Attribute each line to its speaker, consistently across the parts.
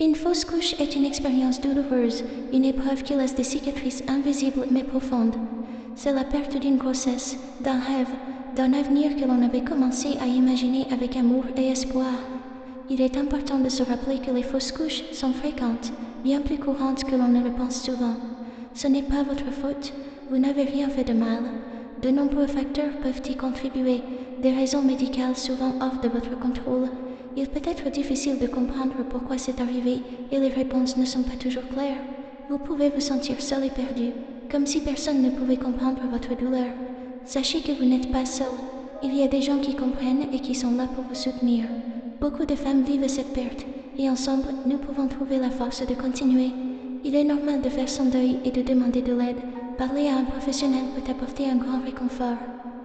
Speaker 1: Une fausse couche est une expérience douloureuse, une épreuve qui laisse des cicatrices invisibles mais profondes. C'est la perte d'une grossesse, d'un rêve, d'un avenir que l'on avait commencé à imaginer avec amour et espoir. Il est important de se rappeler que les fausses couches sont fréquentes, bien plus courantes que l'on ne le pense souvent. Ce n'est pas votre faute, vous n'avez rien fait de mal. De nombreux facteurs peuvent y contribuer, des raisons médicales souvent hors de votre contrôle. Il peut être difficile de comprendre pourquoi c'est arrivé et les réponses ne sont pas toujours claires. Vous pouvez vous sentir seul et perdu, comme si personne ne pouvait comprendre votre douleur. Sachez que vous n'êtes pas seul. Il y a des gens qui comprennent et qui sont là pour vous soutenir. Beaucoup de femmes vivent cette perte, et ensemble, nous pouvons trouver la force de continuer. Il est normal de faire son deuil et de demander de l'aide. Parler à un professionnel peut apporter un grand réconfort.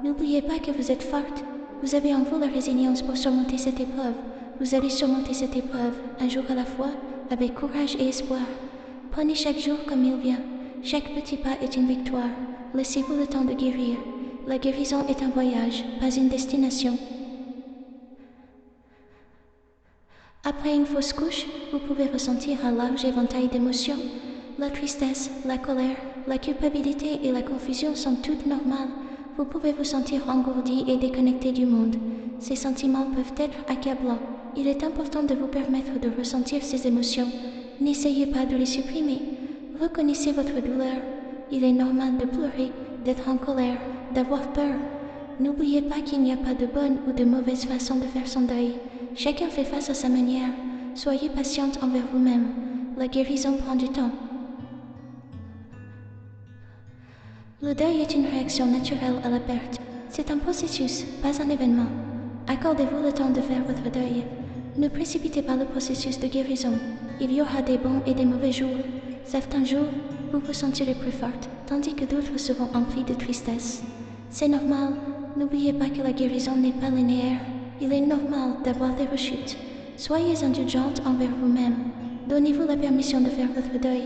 Speaker 1: N'oubliez pas que vous êtes forte. Vous avez en vous la résilience pour surmonter cette épreuve. Vous allez surmonter cette épreuve, un jour à la fois, avec courage et espoir. Prenez chaque jour comme il vient. Chaque petit pas est une victoire. Laissez-vous le temps de guérir. La guérison est un voyage, pas une destination. Après une fausse couche, vous pouvez ressentir un large éventail d'émotions. La tristesse, la colère, la culpabilité et la confusion sont toutes normales. Vous pouvez vous sentir engourdi et déconnecté du monde. Ces sentiments peuvent être accablants. Il est important de vous permettre de ressentir ces émotions. N'essayez pas de les supprimer. Reconnaissez votre douleur. Il est normal de pleurer, d'être en colère, d'avoir peur. N'oubliez pas qu'il n'y a pas de bonne ou de mauvaise façon de faire son deuil. Chacun fait face à sa manière. Soyez patiente envers vous-même. La guérison prend du temps. Le deuil est une réaction naturelle à la perte. C'est un processus, pas un événement. Accordez-vous le temps de faire votre deuil. Ne précipitez pas le processus de guérison. Il y aura des bons et des mauvais jours. Certains jours, vous vous sentirez plus forte, tandis que d'autres seront emplis de tristesse. C'est normal. N'oubliez pas que la guérison n'est pas linéaire. Il est normal d'avoir des rechutes. Soyez indulgente envers vous-même. Donnez-vous la permission de faire votre deuil.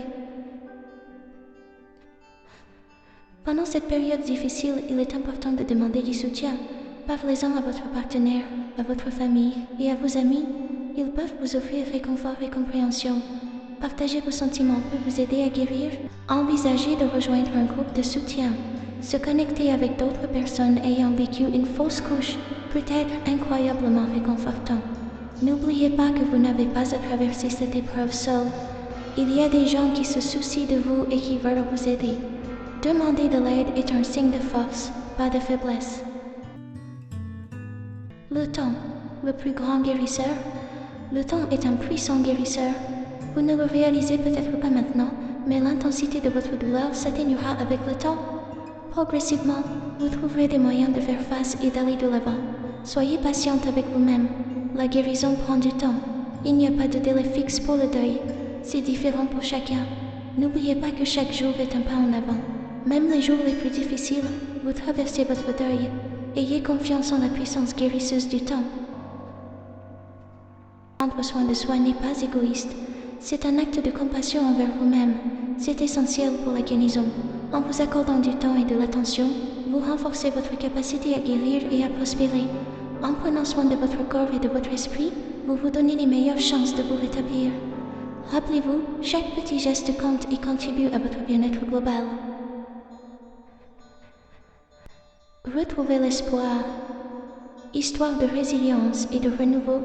Speaker 1: Pendant cette période difficile, il est important de demander du soutien. Parlez-en à votre partenaire, à votre famille et à vos amis. Ils peuvent vous offrir réconfort et compréhension. Partager vos sentiments peut vous aider à guérir. Envisagez de rejoindre un groupe de soutien. Se connecter avec d'autres personnes ayant vécu une fausse couche peut être incroyablement réconfortant. N'oubliez pas que vous n'avez pas à traverser cette épreuve seul. Il y a des gens qui se soucient de vous et qui veulent vous aider. Demander de l'aide est un signe de force, pas de faiblesse. Le temps, le plus grand guérisseur. Le temps est un puissant guérisseur. Vous ne le réalisez peut-être pas maintenant, mais l'intensité de votre douleur s'atténuera avec le temps. Progressivement, vous trouverez des moyens de faire face et d'aller de l'avant. Soyez patiente avec vous-même. La guérison prend du temps. Il n'y a pas de délai fixe pour le deuil. C'est différent pour chacun. N'oubliez pas que chaque jour est un pas en avant. Même les jours les plus difficiles, vous traversez votre deuil. Ayez confiance en la puissance guérisseuse du temps. Prendre soin de soi n'est pas égoïste. C'est un acte de compassion envers vous-même. C'est essentiel pour la guérison. En vous accordant du temps et de l'attention, vous renforcez votre capacité à guérir et à prospérer. En prenant soin de votre corps et de votre esprit, vous vous donnez les meilleures chances de vous rétablir. Rappelez-vous, chaque petit geste compte et contribue à votre bien-être global. Retrouvez l'espoir. Histoire de résilience et de renouveau.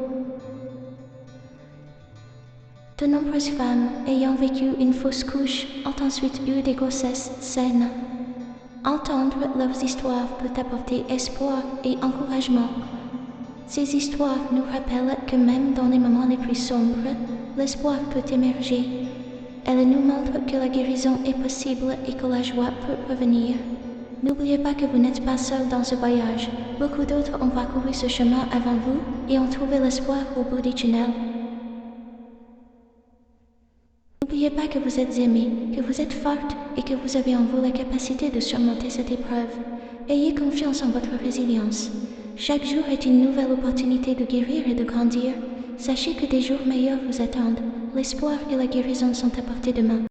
Speaker 1: De nombreuses femmes ayant vécu une fausse couche ont ensuite eu des grossesses saines. Entendre leurs histoires peut apporter espoir et encouragement. Ces histoires nous rappellent que même dans les moments les plus sombres, l'espoir peut émerger. Elles nous montrent que la guérison est possible et que la joie peut revenir. N'oubliez pas que vous n'êtes pas seul dans ce voyage. Beaucoup d'autres ont parcouru ce chemin avant vous et ont trouvé l'espoir au bout du tunnel. N'oubliez pas que vous êtes aimée, que vous êtes forte et que vous avez en vous la capacité de surmonter cette épreuve. Ayez confiance en votre résilience. Chaque jour est une nouvelle opportunité de guérir et de grandir. Sachez que des jours meilleurs vous attendent. L'espoir et la guérison sont à portée de main.